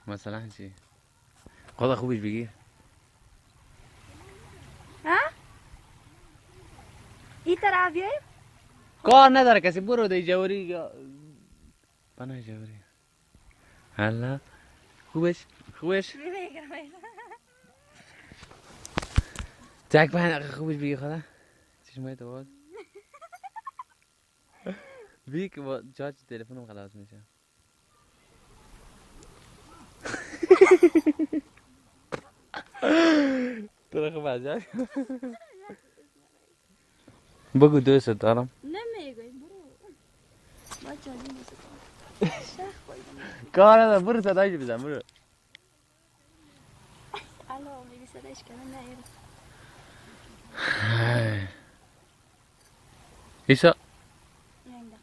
مثلا چی؟ خدا خوبش بگیر. ها؟ این طرف بیاییم؟ کار نداره کسی، برو دی جوری یا پناه جوری. هلا خوبش تک پناه خوبش بگیر خدا. چشمای تو باز بگی که با چارج تلفنم خلاص میشه. تو رو خوب عجب. بگو دوست دارم. نمیگویم برو بچه ها دیگه شخ بایدم کار نداره، برو صدایش بزن برو. الو میگی صدایش کنم نه ایسا اینده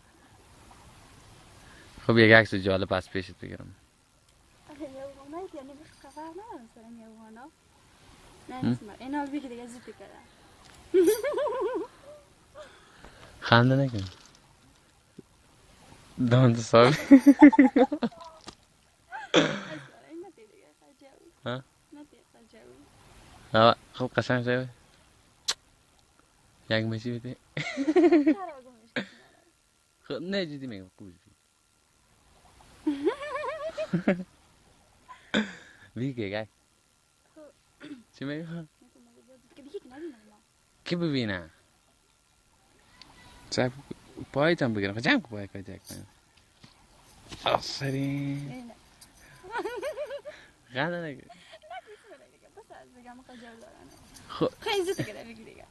خب یک عکس جالب پس پیشت بگیرم. یوغانایی که یعنی بخ خبر ندارم سرم یوغانا نه نیست مر اینا بگی دیگه زیت کردم خنده نکن. دانت صاحب. این نتی دیگه خجاوی ها؟ نتی خجاوی آه خب قشنگ شوی. یک مشی بده. خرا گمش کنم خب نه جدی میگم خوبش بگی یک چی میگم؟ کی ببینه؟ صاحب پایت هم بگیرم جمع که پای که جک کنم. آفرین. خنده نکن. بس از بگم خجاو دارم خب خیلی زیت کردم بگی دیگه